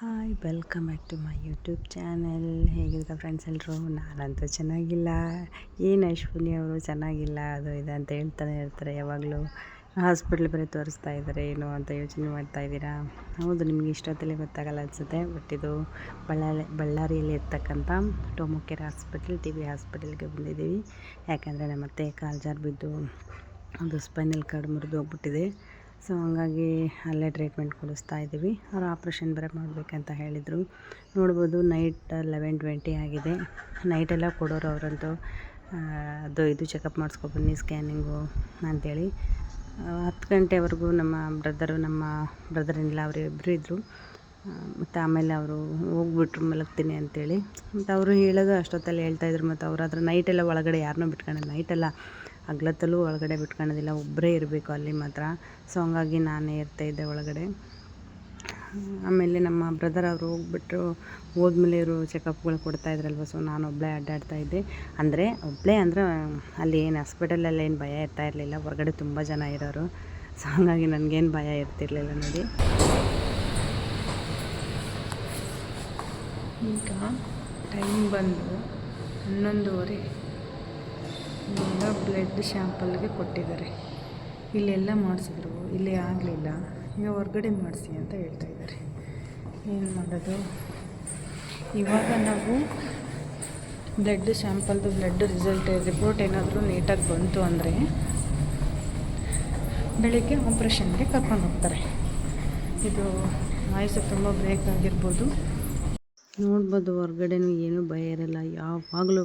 Hi welcome back to my YouTube channel. ಹೇಗಿದ್ದಾರೆ friends ಎಲ್ಲರೂ? ನಾನಂತೂ ಚೆನ್ನಾಗಿಲ್ಲ. ಏನು ಅಶ್ವಿನಿ ಅವರು ಚೆನ್ನಾಗಿಲ್ಲ ಅದು ಇದು ಅಂತ ಹೇಳ್ತಾನೆ ಇರ್ತಾರೆ ಯಾವಾಗಲೂ. ಹಾಸ್ಪಿಟ್ಲ್ ಬರೀ ತೋರಿಸ್ತಾ ಇದ್ದಾರೆ ಏನು ಅಂತ ಯೋಚನೆ ಮಾಡ್ತಾಯಿದ್ದೀರಾ? ಹೌದು, ನಿಮಗೆ ಇಷ್ಟೊತ್ತಲ್ಲಿ ಗೊತ್ತಾಗಲ್ಲ ಅನಿಸುತ್ತೆ. ಬಟ್ ಇದು ಬಳ್ಳಾರಿಯಲ್ಲಿ ಇರ್ತಕ್ಕಂಥ ಟೋಮೋಕೆರ್ ಹಾಸ್ಪಿಟಲ್, ಟಿ.ಬಿ ಹಾಸ್ಪಿಟಲ್ಗೆ ಬಂದಿದ್ದೀವಿ. ಯಾಕಂದರೆ ನಮ್ಮ ಅತ್ತೆ ಕಾಲು ಜಾರು ಬಿದ್ದು ಅದು ಸ್ಪೈನಲ್ ಕಾರ್ಡ್ ಮುರಿದು ಹೋಗ್ಬಿಟ್ಟಿದೆ. ಸೊ ಹಂಗಾಗಿ ಅಲ್ಲೇ ಟ್ರೀಟ್ಮೆಂಟ್ ಕೊಡಿಸ್ತಾ ಇದ್ದೀವಿ. ಅವ್ರು ಆಪ್ರೇಷನ್ ಬೇರೆ ಮಾಡಬೇಕಂತ ಹೇಳಿದರು. ನೋಡ್ಬೋದು ನೈಟ್ 11:20 ಆಗಿದೆ. ನೈಟೆಲ್ಲ ಕೊಡೋರು ಅವರಂತೂ ಅದು ಇದು ಚೆಕಪ್ ಮಾಡಿಸ್ಕೊಬನ್ನಿ ಸ್ಕ್ಯಾನಿಂಗು ಅಂಥೇಳಿ 10 ಗಂಟೆವರೆಗೂ ನಮ್ಮ ಬ್ರದರ್ ಇಲ್ಲ ಅವರು ಇಬ್ಬರು ಇದ್ದರು. ಮತ್ತು ಆಮೇಲೆ ಅವರು ಹೋಗ್ಬಿಟ್ರು ಮಲಗ್ತೀನಿ ಅಂಥೇಳಿ. ಮತ್ತು ಅವರು ಹೇಳೋದು ಅಷ್ಟೊತ್ತಲ್ಲಿ ಹೇಳ್ತಾಯಿದ್ರು. ಮತ್ತು ಅವರಾದ್ರೆ ನೈಟೆಲ್ಲ ಒಳಗಡೆ ಯಾರನ್ನೂ ಬಿಟ್ಕೊಂಡು ನೈಟೆಲ್ಲ ಹಗ್ಲತ್ತಲ್ಲೂ ಒಳಗಡೆ ಬಿಟ್ಕೊಳ್ಳೋದಿಲ್ಲ, ಒಬ್ಬರೇ ಇರಬೇಕು ಅಲ್ಲಿ ಮಾತ್ರ. ಸೊ ಹಂಗಾಗಿ ನಾನೇ ಇರ್ತಾಯಿದ್ದೆ ಒಳಗಡೆ. ಆಮೇಲೆ ನಮ್ಮ ಬ್ರದರ್ ಅವರು ಹೋದ್ಮೇಲೆ ಇವರು ಚೆಕಪ್ಗಳು ಕೊಡ್ತಾಯಿದ್ರಲ್ವ. ಸೊ ನಾನು ಒಬ್ಬಳೇ ಅಡ್ಡಾಡ್ತಾಯಿದ್ದೆ. ಒಬ್ಬಳೇ ಅಂದರೆ ಅಲ್ಲಿ ಏನು ಹಾಸ್ಪಿಟಲಲ್ಲಿ ಏನು ಭಯ ಇರಲಿಲ್ಲ, ಹೊರಗಡೆ ತುಂಬ ಜನ ಇರೋರು. ಸೊ ಹಂಗಾಗಿ ನನಗೇನು ಭಯ ಇರ್ತಿರ್ಲಿಲ್ಲ ನೋಡಿ. ಈಗ ಟೈಮ್ ಬಂದು 11:30. ಇವಾಗ ಬ್ಲಡ್ ಶ್ಯಾಂಪಲ್ಗೆ ಕೊಟ್ಟಿದ್ದಾರೆ. ಇಲ್ಲೆಲ್ಲ ಮಾಡಿಸಿದ್ರು, ಇಲ್ಲಿ ಆಗಲಿಲ್ಲ. ಈಗ ಹೊರಗಡೆ ಮಾಡಿಸಿ ಅಂತ ಹೇಳ್ತಾಯಿದ್ದಾರೆ. ಏನು ಮಾಡೋದು? ಇವಾಗ ನಾವು ಬ್ಲಡ್ ರಿಪೋರ್ಟ್ ಏನಾದರೂ ನೀಟಾಗಿ ಬಂತು ಅಂದರೆ ಬೆಳಿಗ್ಗೆ ಆಪ್ರೇಷನ್ಗೆ ಕರ್ಕೊಂಡು ಹೋಗ್ತಾರೆ. ಇದು ಆಯುಷ ತುಂಬ ಬ್ರೇಕ್ ಆಗಿರ್ಬೋದು. ನೋಡ್ಬೋದು ಹೊರಗಡೆನೂ ಏನೂ ಭಯ ಇರಲ್ಲ. ಯಾವಾಗಲೂ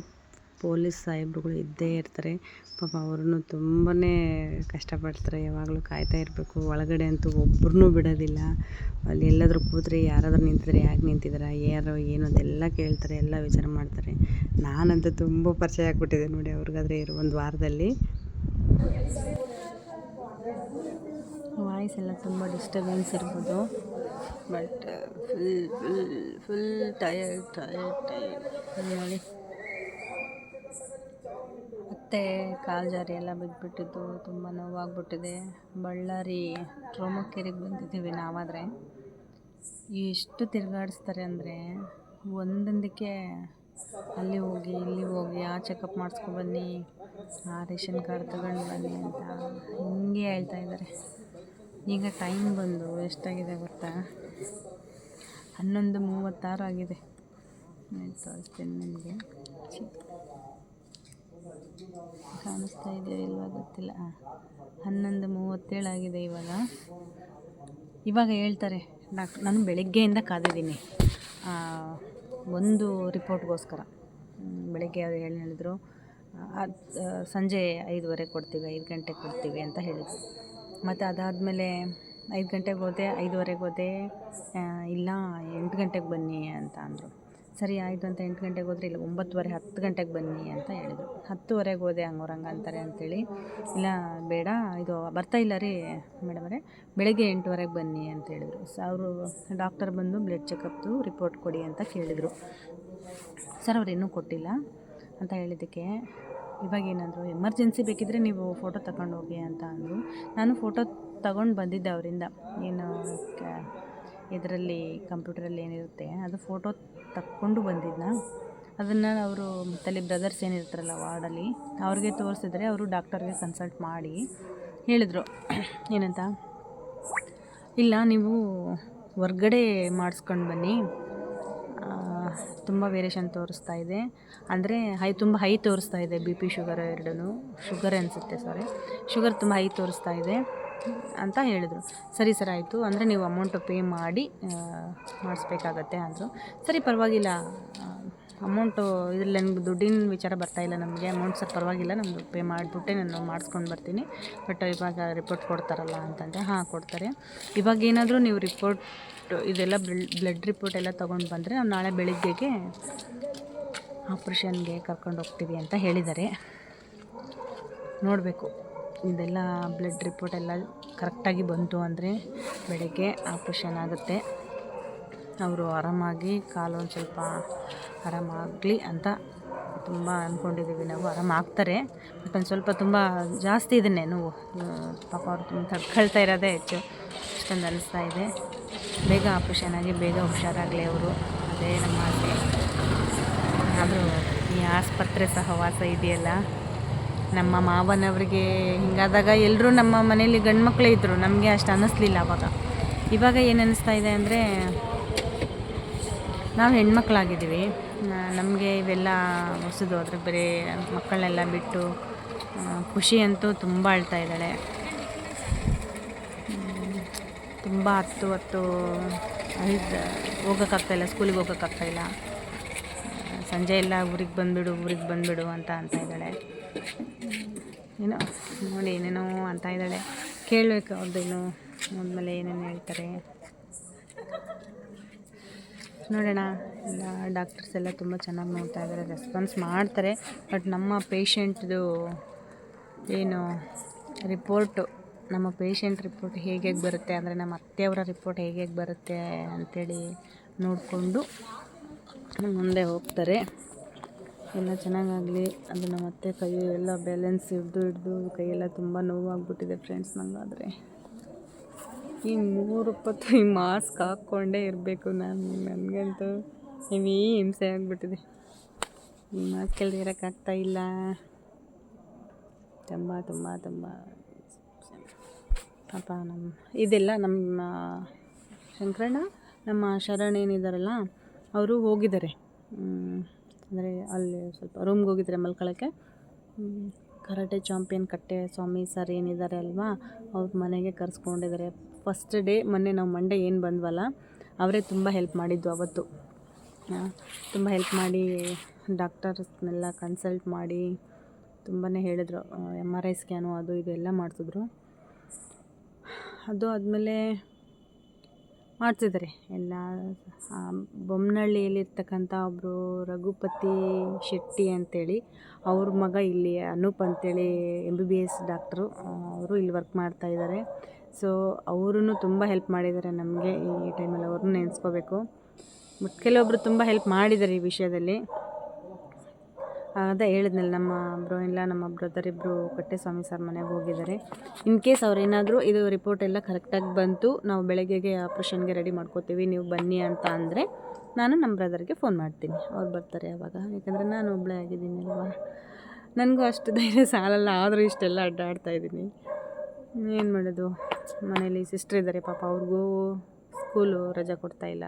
ಪೊಲೀಸ್ ಸಾಹೇಬ್ರುಗಳು ಇದ್ದೇ ಇರ್ತಾರೆ. ಪಾಪ ಅವ್ರನ್ನೂ ತುಂಬಾ ಕಷ್ಟಪಡ್ತಾರೆ. ಯಾವಾಗಲೂ ಕಾಯ್ತಾ ಇರಬೇಕು. ಒಳಗಡೆ ಅಂತೂ ಒಬ್ಬರನ್ನೂ ಬಿಡೋದಿಲ್ಲ. ಅಲ್ಲಿ ಎಲ್ಲಾದರೂ ಕೂತ್ರೆ ಯಾರಾದರೂ ನಿಂತಿದ್ರೆ ಯಾಕೆ ನಿಂತಿದ್ದೀರಾ, ಯಾರು ಏನು ಅದೆಲ್ಲ ಕೇಳ್ತಾರೆ, ಎಲ್ಲ ವಿಚಾರ ಮಾಡ್ತಾರೆ. ನಾನಂತೂ ತುಂಬ ಪರಿಚಯ ಆಗಿಬಿಟ್ಟಿದೆ ನೋಡಿ ಅವ್ರಿಗಾದ್ರೆ ಒಂದು ವಾರದಲ್ಲಿ. ವಾಯ್ಸ್ ಎಲ್ಲ ತುಂಬ ಡಿಸ್ಟರ್ಬೆನ್ಸ್ ಇರ್ಬೋದು. ಬಟ್ ಫುಲ್ ಟಯರ್ಡ್ ನೋಡಿ. ಮತ್ತು ಕಾಲು ಜಾರಿ ಎಲ್ಲ ಬಿದ್ದುಬಿಟ್ಟಿದ್ದು ತುಂಬ ನೋವಾಗ್ಬಿಟ್ಟಿದೆ. ಬಳ್ಳಾರಿ ಟೋಮೋಕೆರಿಗೆ ಬಂದಿದ್ದೀವಿ ನಾವಾದರೆ. ಎಷ್ಟು ತಿರುಗಾಡಿಸ್ತಾರೆ ಅಂದರೆ ಒಂದೊಂದಕ್ಕೆ ಅಲ್ಲಿ ಹೋಗಿ ಇಲ್ಲಿ ಹೋಗಿ ಆ ಚೆಕಪ್ ಮಾಡಿಸ್ಕೊಬನ್ನಿ, ಆ ರೇಷನ್ ಕಾರ್ಡ್ ತಗೊಂಡು ಬನ್ನಿ ಅಂತ ಹಿಂಗೆ ಹೇಳ್ತಾಯಿದ್ದಾರೆ. ಈಗ ಟೈಮ್ ಬಂದು ಎಷ್ಟಾಗಿದೆ ಗೊತ್ತಾ? 11:36 ಆಗಿದೆ. ತೋರಿಸ್ತೀನಿ ನಿಮಗೆ. ಕಾಣಿಸ್ತಾ ಇದೆಯೋ ಇಲ್ವಾ ಗೊತ್ತಿಲ್ಲ. 11:37 ಆಗಿದೆ ಇವಾಗ ಹೇಳ್ತಾರೆ. ನಾನು ಬೆಳಗ್ಗೆಯಿಂದ ಕಾದಿದ್ದೀನಿ ಒಂದು ರಿಪೋರ್ಟ್ಗೋಸ್ಕರ. ಬೆಳಗ್ಗೆ ಅವ್ರು ಹೇಳಿದ್ರು ಸಂಜೆ 5:15 ಕೊಡ್ತೀವಿ, 5 ಗಂಟೆಗೆ ಕೊಡ್ತೀವಿ ಅಂತ ಹೇಳಿದರು. ಮತ್ತು ಅದಾದಮೇಲೆ 5 ಗಂಟೆಗೆ ಹೋದೆ, 5:15 ಹೋದೆ, ಇಲ್ಲ 8 ಗಂಟೆಗೆ ಬನ್ನಿ ಅಂತ ಅಂದರು. ಸರಿ ಆಯಿತು ಅಂತ 8 ಗಂಟೆಗೆ ಹೋದರೆ ಇಲ್ಲ 9:15 10 ಗಂಟೆಗೆ ಬನ್ನಿ ಅಂತ ಹೇಳಿದರು. 10:15 ಹೋದೆ. ಹಂಗೆ ಅಂತಾರೆ ಅಂಥೇಳಿ, ಇಲ್ಲ ಬೇಡ ಇದು ಬರ್ತಾ ಇಲ್ಲ ರೀ ಮೇಡಮರೇ, ಬೆಳಗ್ಗೆ 8:15 ಬನ್ನಿ ಅಂತ ಹೇಳಿದರು. ಅವರು ಡಾಕ್ಟರ್ ಬಂದು ಬ್ಲಡ್ ಚೆಕಪ್ದು ರಿಪೋರ್ಟ್ ಕೊಡಿ ಅಂತ ಕೇಳಿದರು. ಸರ್ ಅವ್ರು ಇನ್ನೂ ಕೊಟ್ಟಿಲ್ಲ ಅಂತ ಹೇಳಿದ್ದಕ್ಕೆ ಇವಾಗ ಏನಂದರು, ಎಮರ್ಜೆನ್ಸಿ ಬೇಕಿದ್ದರೆ ನೀವು ಫೋಟೋ ತಗೊಂಡು ಹೋಗಿ ಅಂತ ಅಂದರು. ನಾನು ಫೋಟೋ ತಗೊಂಡು ಬಂದಿದ್ದೆ ಅವರಿಂದ. ಏನು ಇದರಲ್ಲಿ ಕಂಪ್ಯೂಟ್ರಲ್ಲಿ ಏನಿರುತ್ತೆ ಅದು ಫೋಟೋ ತಕ್ಕೊಂಡು ಬಂದಿದ್ದನ್ನ. ಅದನ್ನು ಅವರು ಮತ್ತಲ್ಲಿ ಬ್ರದರ್ಸ್ ಏನಿರ್ತಾರಲ್ಲ ವಾರ್ಡಲ್ಲಿ ಅವ್ರಿಗೆ ತೋರಿಸಿದ್ರೆ ಅವರು ಡಾಕ್ಟರ್ಗೆ ಕನ್ಸಲ್ಟ್ ಮಾಡಿ ಹೇಳಿದರು ಏನಂತ, ಇಲ್ಲ ನೀವು ಹೊರ್ಗಡೆ ಮಾಡಿಸ್ಕೊಂಡು ಬನ್ನಿ, ತುಂಬ ವೇರಿಯೇಷನ್ ತೋರಿಸ್ತಾ ಇದೆ ಅಂದರೆ ತುಂಬ ಹೈ ತೋರಿಸ್ತಾ ಇದೆ. BP ಶುಗರ್ ಎರಡೂ ಶುಗರ್ ಅನಿಸುತ್ತೆ, ಶುಗರ್ ತುಂಬ ಹೈ ತೋರಿಸ್ತಾ ಇದೆ ಅಂತ ಹೇಳಿದರು. ಸರಿ ಸರ್ ಆಯಿತು, ಅಂದರೆ ನೀವು ಅಮೌಂಟು ಪೇ ಮಾಡಿ ಮಾಡಿಸ್ಬೇಕಾಗತ್ತೆ ಅಂದರು. ಸರಿ ಪರವಾಗಿಲ್ಲ, ಅಮೌಂಟು ಇದರಲ್ಲಿ ನನಗೆ ದುಡ್ಡಿನ ವಿಚಾರ ಬರ್ತಾಯಿಲ್ಲ ನಮಗೆ. ಅಮೌಂಟ್ ಸರ್ ಪರವಾಗಿಲ್ಲ, ನಮ್ಮದು ಪೇ ಮಾಡಿಬಿಟ್ಟೆ ನಾನು ಮಾಡಿಸ್ಕೊಂಡು ಬರ್ತೀನಿ. ಬಟ್ ಇವಾಗ ರಿಪೋರ್ಟ್ ಕೊಡ್ತಾರಲ್ಲ ಅಂತಂದೆ. ಹಾಂ ಕೊಡ್ತಾರೆ. ಇವಾಗ ಏನಾದರೂ ನೀವು ರಿಪೋರ್ಟ್ ಇದೆಲ್ಲ ಬ್ಲಡ್ ರಿಪೋರ್ಟ್ ಎಲ್ಲ ತೊಗೊಂಡು ಬಂದರೆ ನಾವು ನಾಳೆ ಬೆಳಿಗ್ಗೆಗೆ ಆಪ್ರೇಷನ್ಗೆ ಕರ್ಕೊಂಡು ಹೋಗ್ತೀವಿ ಅಂತ ಹೇಳಿದ್ದಾರೆ. ನೋಡಬೇಕು, ಇದೆಲ್ಲ ಬ್ಲಡ್ ರಿಪೋರ್ಟ್ ಎಲ್ಲ ಕರೆಕ್ಟಾಗಿ ಬಂತು ಅಂದರೆ ಬೆಳಗ್ಗೆ ಆಪ್ರೇಷನ್ ಆಗುತ್ತೆ. ಅವರು ಆರಾಮಾಗಿ ಕಾಲು ಒಂದು ಸ್ವಲ್ಪ ಆರಾಮಾಗಲಿ ಅಂತ ತುಂಬ ಅಂದ್ಕೊಂಡಿದ್ದೀವಿ ನಾವು. ಆರಾಮಾಗ್ತಾರೆ. ಬಟ್ ಒಂದು ಸ್ವಲ್ಪ ತುಂಬ ಜಾಸ್ತಿ ಇದನ್ನೇ ನೋವು. ಪಾಪ ಅವ್ರು ತುಂಬ ತಡ್ಕೊಳ್ತಾ ಇರೋದೇ ಹೆಚ್ಚು. ಅಷ್ಟೊಂದು ಅನಿಸ್ತಾ ಇದೆ. ಬೇಗ ಆಪ್ರೇಷನ್ ಆಗಿ ಬೇಗ ಹುಷಾರಾಗಲಿ ಅವರು, ಅದೇ ನಮ್ಮ ಆಸೆ. ಆದರೂ ಈ ಆಸ್ಪತ್ರೆ ಸಹವಾಸ ಇದೆಯಲ್ಲ, ನಮ್ಮ ಮಾವನವ್ರಿಗೆ ಹಿಂಗಾದಾಗ ಎಲ್ಲರೂ ನಮ್ಮ ಮನೇಲಿ ಗಂಡು ಮಕ್ಕಳೇ ಇದ್ದರು, ನಮಗೆ ಅಷ್ಟು ಅನ್ನಿಸ್ಲಿಲ್ಲ ಆವಾಗ. ಇವಾಗ ಏನು ಅನ್ನಿಸ್ತಾ ಇದೆ ಅಂದರೆ, ನಾವು ಹೆಣ್ಮಕ್ಳಾಗಿದ್ದೀವಿ, ನಮಗೆ ಇವೆಲ್ಲ ಹೊಸದು. ಅದ್ರ ಬೇರೆ ಮಕ್ಕಳನ್ನೆಲ್ಲ ಬಿಟ್ಟು ಖುಷಿ ಅಂತೂ ತುಂಬ ಅಳ್ತಾ ಇದ್ದಾಳೆ. ತುಂಬ ಹೊತ್ತು ಹೋಗೋಕ್ಕಾಗ್ತಾಯಿಲ್ಲ, ಸ್ಕೂಲಿಗೆ ಹೋಗೋಕ್ಕಾಗ್ತಾಯಿಲ್ಲ. ಸಂಜೆ ಎಲ್ಲ ಊರಿಗೆ ಬಂದುಬಿಡು ಅಂತ ಇದ್ದಾಳೆ. ಏನೋ ನೋಡಿ ಏನೇನೋ ಅಂತ ಇದ್ದಾಳೆ. ಕೇಳಬೇಕು ಅವ್ರದ್ದೇನು ಆದಮೇಲೆ ಏನೇನು ಹೇಳ್ತಾರೆ ನೋಡೋಣ. ಎಲ್ಲ ಡಾಕ್ಟರ್ಸ್ ಎಲ್ಲ ತುಂಬ ಚೆನ್ನಾಗಿ ನೋಡ್ತಾ ಇದ್ದಾರೆ, ರೆಸ್ಪಾನ್ಸ್ ಮಾಡ್ತಾರೆ. ಬಟ್ ನಮ್ಮ ಪೇಷಂಟ್ದು ಏನು ರಿಪೋರ್ಟು, ನಮ್ಮ ಪೇಷಂಟ್ ರಿಪೋರ್ಟ್ ಹೇಗೆ ಬರುತ್ತೆ ಅಂದರೆ, ನಮ್ಮ ಅತ್ತೆಯವರ ರಿಪೋರ್ಟ್ ಹೇಗೆ ಬರುತ್ತೆ ಅಂಥೇಳಿ ನೋಡಿಕೊಂಡು ಮುಂದೆ ಹೋಗ್ತಾರೆ. ಎಲ್ಲ ಚೆನ್ನಾಗಾಗಲಿ. ಅದು ನಮ್ಮ ಅತ್ತೆ ಕೈ ಎಲ್ಲ ಬ್ಯಾಲೆನ್ಸ್ ಹಿಡ್ದು ಕೈಯೆಲ್ಲ ತುಂಬ ನೋವಾಗ್ಬಿಟ್ಟಿದೆ ಫ್ರೆಂಡ್ಸ್. ನನಗಾದರೆ ಈ 3 ಈ ಮಾಸ್ಕ್ ಹಾಕ್ಕೊಂಡೇ ಇರಬೇಕು ನನಗಂತೂ ಹೆವಿ ಹಿಂಸೆ ಆಗಿಬಿಟ್ಟಿದೆ. ಈ ಮಾಸ್ಕಲ್ಲಿ ಇರೋಕ್ಕಾಗ್ತಾ ಇಲ್ಲ. ತುಂಬ ಪಾಪ ಇದೆಲ್ಲ ನಮ್ಮ ಶಂಕರಣ್ಣ, ನಮ್ಮ ಶರಣ್ ಏನಿದ್ದಾರಲ್ಲ ಅವರು ಹೋಗಿದ್ದಾರೆ. ಅಂದರೆ ಅಲ್ಲಿ ಸ್ವಲ್ಪ ರೂಮ್ಗೆ ಹೋಗಿದ್ದಾರೆ ಮಲ್ಕೊಳ್ಳೋಕ್ಕೆ. ಕರಾಟೆ ಚಾಂಪಿಯನ್ ಕಟ್ಟೆ ಸ್ವಾಮಿ ಸರ್ ಏನಿದ್ದಾರೆ ಅಲ್ವಾ, ಅವ್ರ ಮನೆಗೆ ಕರೆಸ್ಕೊಂಡಿದ್ದಾರೆ. ಫಸ್ಟ್ ಡೇ ಮೊನ್ನೆ ನಾವು ಮಂಡೇ ಏನು ಬಂದ್ವಲ್ಲ, ಅವರೇ ತುಂಬ ಹೆಲ್ಪ್ ಮಾಡಿದ್ದು ಅವತ್ತು. ತುಂಬ ಹೆಲ್ಪ್ ಮಾಡಿ ಡಾಕ್ಟರ್ಸ್ನೆಲ್ಲ ಕನ್ಸಲ್ಟ್ ಮಾಡಿ ತುಂಬಾ ಹೇಳಿದ್ರು. MRI ಸ್ಕ್ಯಾನು ಅದು ಇದು ಎಲ್ಲ ಮಾಡಿಸಿದ್ರು. ಅದು ಆದಮೇಲೆ ಮಾಡ್ತಿದ್ದಾರೆ ಎಲ್ಲ. ಬೊಮ್ಮನಹಳ್ಳಿಯಲ್ಲಿರ್ತಕ್ಕಂಥ ಒಬ್ಬರು ರಘುಪತಿ ಶೆಟ್ಟಿ ಅಂತೇಳಿ, ಅವ್ರ ಮಗ ಇಲ್ಲಿ ಅನೂಪ್ ಅಂತೇಳಿ MBBS ಡಾಕ್ಟ್ರು, ಅವರು ಇಲ್ಲಿ ವರ್ಕ್ ಮಾಡ್ತಾಯಿದ್ದಾರೆ. ಸೊ ಅವರೂ ತುಂಬ ಹೆಲ್ಪ್ ಮಾಡಿದ್ದಾರೆ ನಮಗೆ. ಈ ಟೈಮಲ್ಲಿ ಅವ್ರನ್ನೂ ನೆನೆಸ್ಕೋಬೇಕು. ಬಟ್ ಕೆಲವೊಬ್ಬರು ತುಂಬ ಹೆಲ್ಪ್ ಮಾಡಿದ್ದಾರೆ ಈ ವಿಷಯದಲ್ಲಿ. ಅದೇ ಹೇಳಿದ್ನಲ್ಲ, ನಮ್ಮ ಬ್ರದರ್ ಇಬ್ಬರು ಕಟ್ಟೆಸ್ವಾಮಿ ಸರ್ ಮನೆಗೆ ಹೋಗಿದ್ದಾರೆ. ಇನ್ ಕೇಸ್ ಅವ್ರೇನಾದರೂ ಇದು ರಿಪೋರ್ಟ್ ಎಲ್ಲ ಕರೆಕ್ಟಾಗಿ ಬಂತು, ನಾವು ಬೆಳಗ್ಗೆಗೆ ಆಪ್ರೇಷನ್ಗೆ ರೆಡಿ ಮಾಡ್ಕೋತೀವಿ, ನೀವು ಬನ್ನಿ ಅಂತ ಅಂದರೆ ನಾನು ನಮ್ಮ ಬ್ರದರ್ಗೆ ಫೋನ್ ಮಾಡ್ತೀನಿ, ಅವ್ರು ಬರ್ತಾರೆ ಅವಾಗ. ಯಾಕಂದರೆ ನಾನು ಒಬ್ಬಳೇ ಆಗಿದ್ದೀನಿ ಅಲ್ವಾ, ನನಗೂ ಅಷ್ಟು ಧೈರ್ಯ ಸಾಲಲ್ಲ. ಆದರೂ ಇಷ್ಟೆಲ್ಲ ಅಡ್ಡಾಡ್ತಾಯಿದ್ದೀನಿ, ಏನು ಮಾಡೋದು. ಮನೇಲಿ ಸಿಸ್ಟ್ರ್ ಇದ್ದಾರೆ ಪಾಪ, ಅವ್ರಿಗೂ ಸ್ಕೂಲು ರಜೆ ಕೊಡ್ತಾಯಿಲ್ಲ.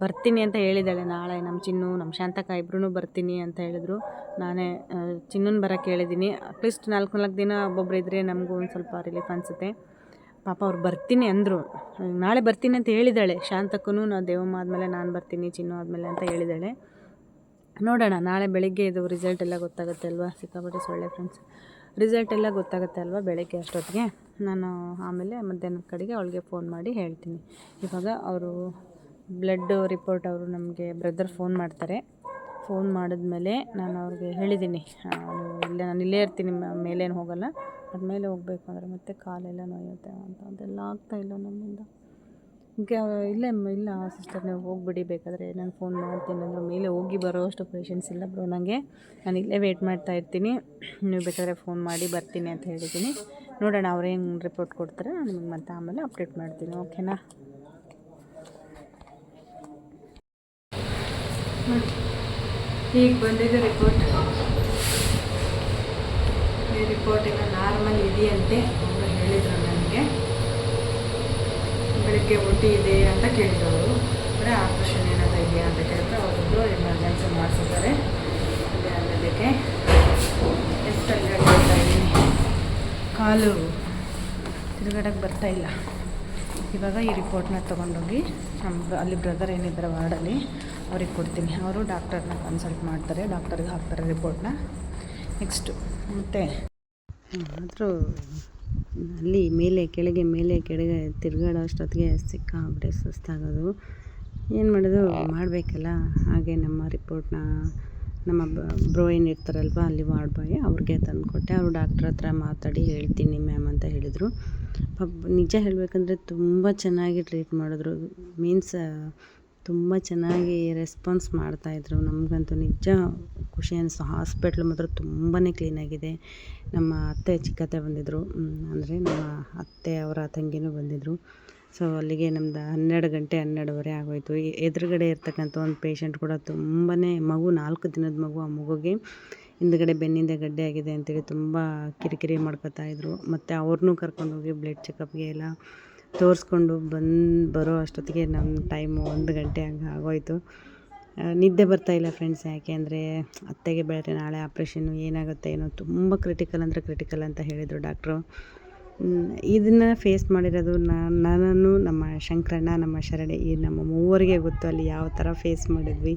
ಬರ್ತೀನಿ ಅಂತ ಹೇಳಿದ್ದಾಳೆ ನಾಳೆ. ನಮ್ಮ ಚಿನ್ನು, ನಮ್ಮ ಶಾಂತಕ್ಕ ಇಬ್ಬರೂ ಬರ್ತೀನಿ ಅಂತ ಹೇಳಿದ್ರು. ನಾನೇ ಚಿನ್ನನ ಬರೋಕ್ಕೆ ಹೇಳಿದ್ದೀನಿ. ಅಟ್ಲೀಸ್ಟ್ 4 ದಿನ ಒಬ್ಬೊಬ್ರು ಇದ್ದರೆ ನಮಗೂ ಒಂದು ಸ್ವಲ್ಪ ರಿಲೀಫ್ ಅನಿಸುತ್ತೆ. ಪಾಪ ಅವ್ರು ಬರ್ತೀನಿ ಅಂದರು. ನಾಳೆ ಬರ್ತೀನಿ ಅಂತ ಹೇಳಿದ್ದಾಳೆ ಶಾಂತಕ್ಕೂ. ನಾವು ದೇವಮ್ಮ ಆದಮೇಲೆ ನಾನು ಬರ್ತೀನಿ, ಚಿನ್ನು ಆದಮೇಲೆ ಅಂತ ಹೇಳಿದ್ದಾಳೆ. ನೋಡೋಣ, ನಾಳೆ ಬೆಳಗ್ಗೆ ಇದು ರಿಸಲ್ಟ್ ಎಲ್ಲ ಗೊತ್ತಾಗುತ್ತೆ ಅಲ್ವಾ. ಸಿಕ್ಕಾಪಟ್ಟೆ ಸೊಳ್ಳೆ ಫ್ರೆಂಡ್ಸ್. ರಿಸಲ್ಟ್ ಎಲ್ಲ ಗೊತ್ತಾಗುತ್ತೆ ಅಲ್ವಾ ಬೆಳಗ್ಗೆ ಅಷ್ಟೊತ್ತಿಗೆ. ನಾನು ಆಮೇಲೆ ಮಧ್ಯಾಹ್ನದ ಕಡೆಗೆ ಅವಳಿಗೆ ಫೋನ್ ಮಾಡಿ ಹೇಳ್ತೀನಿ. ಇವಾಗ ಅವರು ಬ್ಲಡ್ ರಿಪೋರ್ಟ್ ಅವರು ನಮಗೆ ಬ್ರದರ್ ಫೋನ್ ಮಾಡ್ತಾರೆ. ಫೋನ್ ಮಾಡಿದ್ಮೇಲೆ ನಾನು ಅವ್ರಿಗೆ ಹೇಳಿದ್ದೀನಿ, ನಾನು ಇಲ್ಲೇ ಇರ್ತೀನಿ, ಮೇಲೇನು ಹೋಗಲ್ಲ. ಅದು ಮೇಲೆ ಹೋಗಬೇಕು ಅಂದರೆ ಮತ್ತೆ ಕಾಲೆಲ್ಲ ನೋಯುತ್ತೆ ಅಂತ, ಅದೆಲ್ಲ ಆಗ್ತಾಯಿಲ್ಲ ನಮ್ಮಿಂದ. ಇಲ್ಲ ಸಿಸ್ಟರ್, ನೀವು ಹೋಗಿಬಿಡಿ, ಬೇಕಾದರೆ ನಾನು ಫೋನ್ ಮಾಡ್ತೀನಿ ಅಂದರೆ ಮೇಲೆ ಹೋಗಿ ಬರೋ ಅಷ್ಟು ಪೇಷನ್ಸ್ ಇಲ್ಲ ಬ್ರೋ ನನಗೆ. ನಾನು ಇಲ್ಲೇ ವೆಯ್ಟ್ ಮಾಡ್ತಾ ಇರ್ತೀನಿ, ನೀವು ಬೇಕಾದರೆ ಫೋನ್ ಮಾಡಿ ಬರ್ತೀನಿ ಅಂತ ಹೇಳಿದ್ದೀನಿ. ನೋಡೋಣ ಅವ್ರೇನು ರಿಪೋರ್ಟ್ ಕೊಡ್ತಾರೆ, ನಾನು ನಿಮಗೆ ಮತ್ತೆ ಆಮೇಲೆ ಅಪ್ಡೇಟ್ ಮಾಡ್ತೀನಿ, ಓಕೆನಾ. ಈಗ ಬಂದಿದೆ ರಿಪೋರ್ಟ್. ಈ ರಿಪೋರ್ಟಿನ ನಾರ್ಮಲ್ ಇದೆಯಂತೆ ಅವರು ಹೇಳಿದರು ನನಗೆ. ಬೆಳಗ್ಗೆ OT ಇದೆ ಅಂತ ಕೇಳಿದವರು, ಅಂದರೆ ಆಪ್ರೇಷನ್ ಏನಾದರೂ ಇದೆಯಾ ಅಂತ ಕೇಳಿದ್ರೆ ಅವರೊಬ್ಬರು ಎಮರ್ಜೆನ್ಸಿ ಮಾಡಿಸಿದ್ದಾರೆ. ಅದೇ ಅನ್ನೋದಕ್ಕೆ ಎಷ್ಟು ಅಲ್ಲಾಡ್ತಾ ಇದ್ದೀನಿ, ಕಾಲು ತಿರುಗಾಡಕ್ಕೆ ಬರ್ತಾಯಿಲ್ಲ. ಇವಾಗ ಈ ರಿಪೋರ್ಟ್ನ ತೊಗೊಂಡೋಗಿ ಅಲ್ಲಿ ಬ್ರದರ್ ಏನಿದ್ದಾರೆ ವಾರ್ಡಲ್ಲಿ ಅವ್ರಿಗೆ ಕೊಡ್ತೀನಿ. ಅವರು ಡಾಕ್ಟರ್ನ ಕನ್ಸಲ್ಟ್ ಮಾಡ್ತಾರೆ, ಡಾಕ್ಟರ್ಗೆ ಹಾಕ್ತಾರೆ ರಿಪೋರ್ಟ್ನ. ನೆಕ್ಸ್ಟು ಮತ್ತೆ ಆದರೂ ಅಲ್ಲಿ ಮೇಲೆ ಕೆಳಗೆ ತಿರುಗಾಡೋ ಅಷ್ಟೊತ್ತಿಗೆ ಸಿಕ್ಕಾಬಿಟ್ಟೆ ಸುಸ್ತಾಗೋದು. ಏನು ಮಾಡೋದು, ಮಾಡಬೇಕಲ್ಲ. ಹಾಗೆ ನಮ್ಮ ರಿಪೋರ್ಟ್ನ ನಮ್ಮ ಬ್ರೋ ಏನಿರ್ತಾರಲ್ವ ಅಲ್ಲಿ ವಾರ್ಡ್ ಬಾಯ್ ಅವ್ರಿಗೆ ತಂದುಕೊಟ್ಟೆ. ಅವರು ಡಾಕ್ಟ್ರ್ ಹತ್ರ ಮಾತಾಡಿ ಹೇಳ್ತೀನಿ ಮ್ಯಾಮ್ ಅಂತ ಹೇಳಿದರು. ನಿಜ ಹೇಳಬೇಕಂದ್ರೆ ತುಂಬ ಚೆನ್ನಾಗಿ ಟ್ರೀಟ್ ಮಾಡಿದ್ರು. ಮೀನ್ಸ್ ತುಂಬ ಚೆನ್ನಾಗಿ ರೆಸ್ಪಾನ್ಸ್ ಮಾಡ್ತಾಯಿದ್ರು. ನಮಗಂತೂ ನಿಜ ಖುಷಿ ಅನಿಸ್ತು. ಹಾಸ್ಪಿಟ್ಲ್ ಮಾತ್ರ ತುಂಬಾ ಕ್ಲೀನಾಗಿದೆ. ನಮ್ಮ ಅತ್ತೆ ಚಿಕ್ಕತ್ತೆ ಬಂದಿದ್ದರು, ಅಂದರೆ ನಮ್ಮ ಅತ್ತೆ ಅವರ ತಂಗಿನೂ ಬಂದಿದ್ದರು. ಸೊ ಅಲ್ಲಿಗೆ ನಮ್ದು 12 ಗಂಟೆ 12:30 ಆಗೋಯಿತು. ಎದುರುಗಡೆ ಇರ್ತಕ್ಕಂಥ ಒಂದು ಪೇಷಂಟ್ ಕೂಡ ತುಂಬಾ ಮಗು 4 ದಿನದ ಮಗು, ಆ ಮಗುಗೆ ಹಿಂದ್ಗಡೆ ಬೆನ್ನಿಂದ ಗಡ್ಡೆ ಆಗಿದೆ ಅಂತೇಳಿ ತುಂಬ ಕಿರಿಕಿರಿ ಮಾಡ್ಕೊತಾಯಿದ್ರು. ಮತ್ತು ಅವ್ರನ್ನೂ ಕರ್ಕೊಂಡೋಗಿ ಬ್ಲಡ್ ಚೆಕಪ್ಗೆ ಎಲ್ಲ ತೋರಿಸ್ಕೊಂಡು ಬರೋ ಅಷ್ಟೊತ್ತಿಗೆ ನಮ್ಮ ಟೈಮು 1 ಗಂಟೆ ಹಂಗೆ ಆಗೋಯಿತು. ನಿದ್ದೆ ಬರ್ತಾಯಿಲ್ಲ ಫ್ರೆಂಡ್ಸ್. ಯಾಕೆ ಅಂದರೆ ಅತ್ತೆಗೆ ಬೇರೆ ನಾಳೆ ಆಪ್ರೇಷನ್ನು, ಏನಾಗುತ್ತೆ ಏನೋ, ತುಂಬ ಕ್ರಿಟಿಕಲ್ ಅಂದರೆ ಕ್ರಿಟಿಕಲ್ ಅಂತ ಹೇಳಿದರು ಡಾಕ್ಟ್ರು. ಇದನ್ನು ಫೇಸ್ ಮಾಡಿರೋದು ನಾನು, ನಮ್ಮ ಶಂಕರಣ್ಣ, ನಮ್ಮ ಶರಣೆ, ಈ ನಮ್ಮ ಮೂವರಿಗೆ ಗೊತ್ತು ಅಲ್ಲಿ ಯಾವ ಥರ ಫೇಸ್ ಮಾಡಿದ್ವಿ,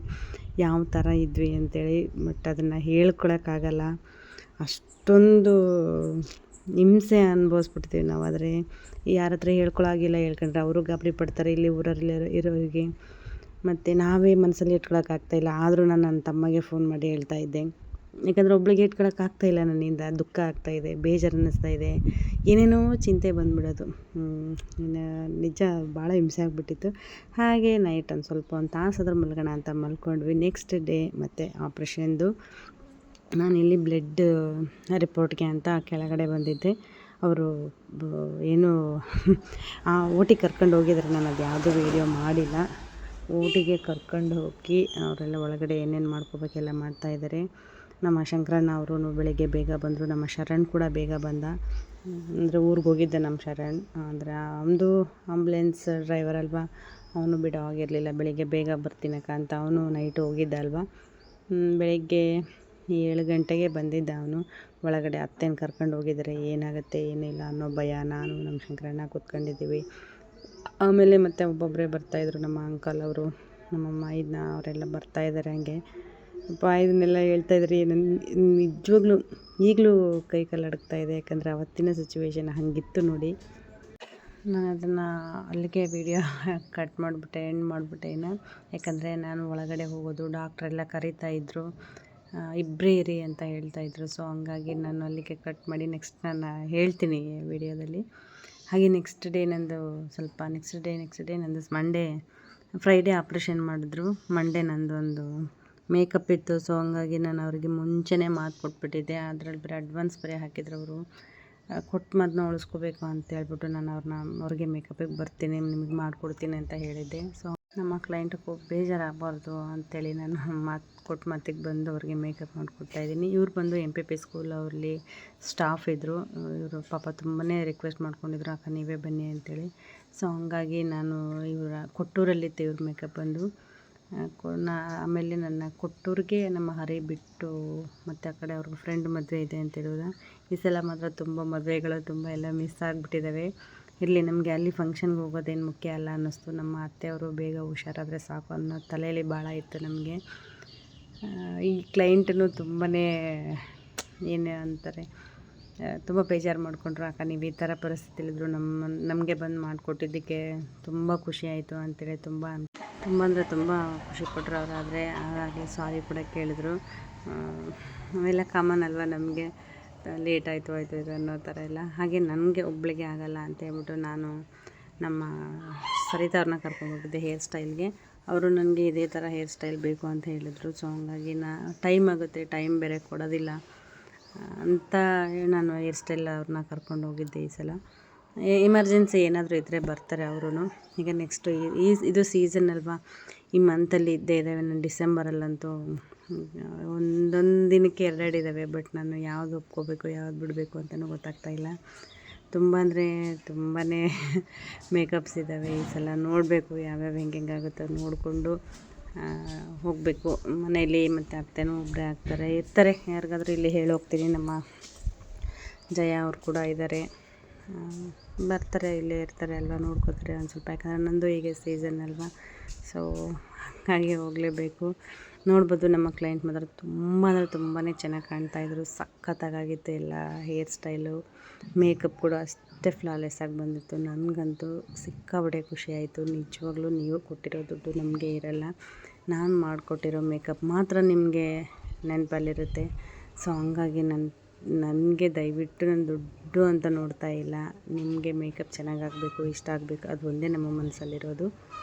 ಯಾವ ಥರ ಇದ್ವಿ ಅಂತೇಳಿ. ಬಟ್ ಅದನ್ನು ಹೇಳ್ಕೊಳಕ್ಕಾಗಲ್ಲ, ಅಷ್ಟೊಂದು ಹಿಂಸೆ ಅನುಭವಿಸ್ಬಿಡ್ತೀವಿ ನಾವು. ಆದರೆ ಯಾರ ಹತ್ರ ಹೇಳ್ಕೊಳಾಗಿಲ್ಲ. ಹೇಳ್ಕೊಂಡ್ರೆ ಅವರು ಗಾಬರಿ ಪಡ್ತಾರೆ ಇಲ್ಲಿ ಊರಲ್ಲಿ ಇರೋರಿಗೆ. ಮತ್ತು ನಾವೇ ಮನಸ್ಸಲ್ಲಿ ಇಟ್ಕೊಳಕ್ಕಾಗ್ತಾಯಿಲ್ಲ. ಆದರೂ ನಾನು ನನ್ನ ತಮ್ಮಗೆ ಫೋನ್ ಮಾಡಿ ಹೇಳ್ತಾ ಇದ್ದೆ. ಯಾಕಂದರೆ ಒಬ್ಳಿಗೆ ಇಟ್ಕೊಳಕ್ಕಾಗ್ತಾಯಿಲ್ಲ, ನನ್ನಿಂದ ದುಃಖ ಆಗ್ತಾಯಿದೆ, ಬೇಜಾರು ಅನ್ನಿಸ್ತಾ ಇದೆ, ಏನೇನೋ ಚಿಂತೆ ಬಂದುಬಿಡೋದು. ನಿಜ ಭಾಳ ಹಿಂಸೆ ಆಗಿಬಿಟ್ಟಿತ್ತು. ಹಾಗೆ ನೈಟ್ ಒಂದು ಸ್ವಲ್ಪ ಒಂದು ತಾಸಾದ್ರೂ ಮಲ್ಗೋಣ ಅಂತ ಮಲ್ಕೊಂಡ್ವಿ. ನೆಕ್ಸ್ಟ್ ಡೇ ಮತ್ತು ಆಪ್ರೇಷನ್ದು ನಾನಿಲ್ಲಿ ಬ್ಲಡ್ ರಿಪೋರ್ಟ್ಗೆ ಅಂತ ಕೆಳಗಡೆ ಬಂದಿದ್ದೆ. ಅವರು ಏನು ಓಟಿಗೆ ಕರ್ಕೊಂಡು ಹೋಗಿದ್ದಾರೆ. ನಾನು ಅದು ಯಾವುದೂ ವೀಡಿಯೋ ಮಾಡಿಲ್ಲ. ಓಟಿಗೆ ಕರ್ಕೊಂಡು ಹೋಗಿ ಅವರೆಲ್ಲ ಒಳಗಡೆ ಏನೇನು ಮಾಡ್ಕೋಬೇಕೆಲ್ಲ ಮಾಡ್ತಾಯಿದ್ದಾರೆ. ನಮ್ಮ ಶಂಕರಣ್ಣ ಅವರು ಬೆಳಗ್ಗೆ ಬೇಗ ಬಂದರು. ನಮ್ಮ ಶರಣ್ ಕೂಡ ಬೇಗ ಬಂದ. ಅಂದರೆ ಊರಿಗೆ ಹೋಗಿದ್ದೆ ನಮ್ಮ ಶರಣ್. ಅಂದರೆ ಅವನದು ಆಂಬುಲೆನ್ಸ್ ಡ್ರೈವರ್ ಅಲ್ವಾ, ಅವನು ಬಿಡೋ ಆಗಿರಲಿಲ್ಲ. ಬೆಳಿಗ್ಗೆ ಬೇಗ ಬರ್ತೀನಕ್ಕ ಅಂತ ಅವನು ನೈಟು ಹೋಗಿದ್ದ ಅಲ್ವಾ. ಬೆಳಿಗ್ಗೆ 7 ಗಂಟೆಗೆ ಬಂದಿದ್ದ ಅವನು. ಒಳಗಡೆ ಅತ್ತೆನ ಕರ್ಕೊಂಡು ಹೋಗಿದ್ದಾರೆ. ಏನಾಗುತ್ತೆ ಏನಿಲ್ಲ ಅನ್ನೋ ಭಯ. ನಾನು ನಮ್ಮ ಶಂಕರಣ್ಣ ಕೂತ್ಕೊಂಡಿದ್ದೀವಿ. ಆಮೇಲೆ ಮತ್ತೆ ಒಬ್ಬೊಬ್ಬರೇ ಬರ್ತಾಯಿದ್ರು. ನಮ್ಮ ಅಂಕಲ್ ಅವರು, ನಮ್ಮಮ್ಮ ಇದನ್ನ ಅವರೆಲ್ಲ ಬರ್ತಾಯಿದ್ದಾರೆ. ಹಂಗೆ ಇದನ್ನೆಲ್ಲ ಹೇಳ್ತಾಯಿದ್ರಿ. ನಿಜವಾಗ್ಲೂ ಈಗಲೂ ಕೈ ಕಾಲು ಅಡಗ್ತಾಯಿದೆ. ಯಾಕಂದರೆ ಅವತ್ತಿನ ಸಿಚುವೇಶನ್ ಹಾಗಿತ್ತು ನೋಡಿ. ನಾನು ಅದನ್ನು ಅಲ್ಲಿಗೆ ವೀಡಿಯೋ ಕಟ್ ಮಾಡಿಬಿಟ್ಟೆ, ಎಂಡ್ ಮಾಡಿಬಿಟ್ಟೆ ಇನ್ನು. ಯಾಕಂದರೆ ನಾನು ಒಳಗಡೆ ಹೋಗೋದು, ಡಾಕ್ಟ್ರೆಲ್ಲ ಕರೀತಾಯಿದ್ರು, ಇಬ್ಬರೇ ಇರಿ ಅಂತ ಹೇಳ್ತಾಯಿದ್ರು. ಸೊ ಹಂಗಾಗಿ ನಾನು ಅಲ್ಲಿಗೆ ಕಟ್ ಮಾಡಿ ನೆಕ್ಸ್ಟ್ ನಾನು ಹೇಳ್ತೀನಿ ವೀಡಿಯೋದಲ್ಲಿ. ಹಾಗೆ ನೆಕ್ಸ್ಟ್ ಡೇ ನಂದು ಮಂಡೇ, ಫ್ರೈಡೇ ಆಪ್ರೇಷನ್ ಮಾಡಿದ್ರು. ಮಂಡೇ ನಂದು ಒಂದು ಮೇಕಪ್ ಇತ್ತು. ಸೊ ಹಂಗಾಗಿ ನಾನು ಅವ್ರಿಗೆ ಮುಂಚೆನೇ ಮಾತು ಕೊಟ್ಬಿಟ್ಟಿದ್ದೆ. ಅದರಲ್ಲಿ ಬರೀ ಅಡ್ವಾನ್ಸ್ ಬರೀ ಹಾಕಿದ್ರು ಅವರು. ಕೊಟ್ಟು ಮಾತನ್ನ ಉಳಿಸ್ಕೋಬೇಕು ಅಂತ ಹೇಳ್ಬಿಟ್ಟು ನಾನು ಅವ್ರಿಗೆ ಮೇಕಪ್ಪಿಗೆ ಬರ್ತೀನಿ, ನಿಮಗೆ ಮಾಡಿಕೊಡ್ತೀನಿ ಅಂತ ಹೇಳಿದ್ದೆ. ಸೊ ನಮ್ಮ ಕ್ಲೈಂಟಿಗೆ ಬೇಜಾರಾಗಬಾರ್ದು ಅಂಥೇಳಿ ನಾನು ಕೊಟ್ಟು ಮಾತಿಗೆ ಬಂದು ಅವ್ರಿಗೆ ಮೇಕಪ್ ಮಾಡಿಕೊಡ್ತಾಯಿದ್ದೀನಿ. ಇವ್ರು ಬಂದು MPP ಸ್ಕೂಲ್ ಅವರಲ್ಲಿ ಸ್ಟಾಫ್ ಇದ್ದರು. ಇವರು ಪಾಪ ತುಂಬಾ ರಿಕ್ವೆಸ್ಟ್ ಮಾಡ್ಕೊಂಡಿದ್ರು, ಅಕ್ಕ ನೀವೇ ಬನ್ನಿ ಅಂತೇಳಿ. ಸೊ ಹಂಗಾಗಿ ನಾನು ಕೊಟ್ಟೂರಲ್ಲಿತ್ತು ಇವ್ರ ಮೇಕಪ್ ಬಂದು. ಆಮೇಲೆ ನನ್ನ ಕೊಟ್ಟೂರಿಗೆ ನಮ್ಮ ಹರಿ ಬಿಟ್ಟು ಮತ್ತು ಆ ಕಡೆ ಅವ್ರ ಫ್ರೆಂಡ್ ಮದುವೆ ಇದೆ ಅಂತ ಹೇಳಿದ. ಈ ಸಲ ಮಾತ್ರ ತುಂಬ ಮದುವೆಗಳು ತುಂಬ ಎಲ್ಲ ಮಿಸ್ ಆಗಿಬಿಟ್ಟಿದ್ದಾವೆ. ಇರಲಿ, ನಮಗೆ ಅಲ್ಲಿ ಫಂಕ್ಷನ್ಗೆ ಹೋಗೋದೇನು ಮುಖ್ಯ ಅಲ್ಲ ಅನ್ನಿಸ್ತು. ನಮ್ಮ ಅತ್ತೆಯವರು ಬೇಗ ಹುಷಾರಾದರೆ ಸಾಕು ಅನ್ನೋ ತಲೆಯಲ್ಲಿ ಭಾಳ ಇತ್ತು ನಮಗೆ. ಈ ಕ್ಲೈಂಟನ್ನು ತುಂಬಾ ಏನು ಅಂತಾರೆ, ತುಂಬ ಬೇಜಾರು ಮಾಡಿಕೊಂಡ್ರು. ಅಕ್ಕ ನೀವು ಈ ಥರ ಪರಿಸ್ಥಿತಿಲಿದ್ರು ನಮಗೆ ಬಂದು ಮಾಡಿಕೊಟ್ಟಿದ್ದಕ್ಕೆ ತುಂಬ ಖುಷಿ ಆಯಿತು ಅಂತೇಳಿ ತುಂಬ ಅಂದರೆ ತುಂಬ ಖುಷಿ ಪಟ್ಟರು ಅವರು. ಆದರೆ ಹಾಗಾಗಿ ಸಾರಿ ಕೂಡ ಕೇಳಿದ್ರು. ಅವೆಲ್ಲ ಕಾಮನ್ ಅಲ್ವಾ ನಮಗೆ, ಲೇಟ್ ಆಯಿತು ಇದು ಅನ್ನೋ ಥರ ಎಲ್ಲ. ಹಾಗೆ ನನಗೆ ಒಬ್ಬಳಿಗೆ ಆಗಲ್ಲ ಅಂತ ಹೇಳ್ಬಿಟ್ಟು ನಾನು ನಮ್ಮ ಸರಿತಾ ಅವ್ರನ್ನ ಕರ್ಕೊಂಡೋಗಿದ್ದೆ ಹೇರ್ ಸ್ಟೈಲ್ಗೆ. ಅವರು ನನಗೆ ಇದೇ ಥರ ಹೇರ್ ಸ್ಟೈಲ್ ಬೇಕು ಅಂತ ಹೇಳಿದರು. ಸೊ ಹಂಗಾಗಿ ಟೈಮ್ ಆಗುತ್ತೆ, ಟೈಮ್ ಬೇರೆ ಕೊಡೋದಿಲ್ಲ ಅಂತ ನಾನು ಹೇರ್ ಸ್ಟೈಲ್ ಅವ್ರನ್ನ ಕರ್ಕೊಂಡು ಹೋಗಿದ್ದೆ ಈ ಸಲ. ಎಮರ್ಜೆನ್ಸಿ ಏನಾದರೂ ಇದ್ದರೆ ಬರ್ತಾರೆ ಅವರು. ಈಗ ನೆಕ್ಸ್ಟು ಇದು ಸೀಸನ್ ಅಲ್ವಾ, ಈ ಮಂತಲ್ಲಿ ಇದ್ದೇ ಇದ್ದಾವೆ. ನಾನು ಡಿಸೆಂಬರಲ್ಲಂತೂ ಒಂದೊಂದು ದಿನಕ್ಕೆ 2 ಇದ್ದಾವೆ. ಬಟ್ ನಾನು ಯಾವುದು ಒಪ್ಕೋಬೇಕು ಯಾವ್ದು ಬಿಡಬೇಕು ಅಂತಲೂ ಗೊತ್ತಾಗ್ತಾಯಿಲ್ಲ. ತುಂಬ ಅಂದರೆ ತುಂಬಾ ಮೇಕಪ್ಸ್ ಇದ್ದಾವೆ ಈ ಸಲ. ನೋಡಬೇಕು ಯಾವ್ಯಾವ ಹೆಂಗಾಗುತ್ತೋ ನೋಡಿಕೊಂಡು ಹೋಗಬೇಕು. ಮನೇಲಿ ಮತ್ತು ಅತ್ತೆನೂ ಒಬ್ಬರೇ ಇರ್ತಾರೆ. ಯಾರಿಗಾದ್ರೂ ಇಲ್ಲಿ ಹೇಳಿ ಹೋಗ್ತೀನಿ. ನಮ್ಮ ಜಯ ಅವ್ರು ಕೂಡ ಇದ್ದಾರೆ, ಬರ್ತಾರೆ, ಇಲ್ಲೇ ಇರ್ತಾರೆ ಅಲ್ವಾ, ನೋಡ್ಕೋತಾರೆ ಒಂದು ಸ್ವಲ್ಪ. ಯಾಕಂದರೆ ನನ್ನದು ಹೀಗೆ ಸೀಸನ್ ಅಲ್ವಾ. ಸೊ ಹಾಗೆ ಹೋಗಲೇಬೇಕು. ನೋಡ್ಬೋದು ನಮ್ಮ ಕ್ಲೈಂಟ್ ಮಾತ್ರ ತುಂಬ ಅಂದರೆ ತುಂಬಾ ಚೆನ್ನಾಗಿ ಕಾಣ್ತಾಯಿದ್ರು. ಸಖತ್ತಾಗಿತ್ತು ಎಲ್ಲ ಹೇರ್ ಸ್ಟೈಲು, ಮೇಕಪ್ ಕೂಡ ಅಷ್ಟೇ ಫ್ಲಾಲೆಸ್ ಆಗಿ ಬಂದಿತ್ತು. ನನಗಂತೂ ಸಿಕ್ಕಾಬಟ್ಟೆ ಖುಷಿ ಆಯಿತು. ನಿಜವಾಗ್ಲೂ ನೀವು ಕೊಟ್ಟಿರೋ ದುಡ್ಡು ನಮಗೆ ಇರಲ್ಲ, ನಾನು ಮಾಡಿಕೊಟ್ಟಿರೋ ಮೇಕಪ್ ಮಾತ್ರ ನಿಮಗೆ ನೆನಪಲ್ಲಿರುತ್ತೆ. ಸೊ ಹಂಗಾಗಿ ನಾನು ನನಗೆ ದಯವಿಟ್ಟು ನಾನು ದುಡ್ಡು ಅಂತ ನೋಡ್ತಾ ಇಲ್ಲ. ನಿಮಗೆ ಮೇಕಪ್ ಚೆನ್ನಾಗಾಗಬೇಕು, ಇಷ್ಟ ಆಗಬೇಕು, ಅದು ಒಂದೇ ನಮ್ಮ ಮನಸ್ಸಲ್ಲಿರೋದು.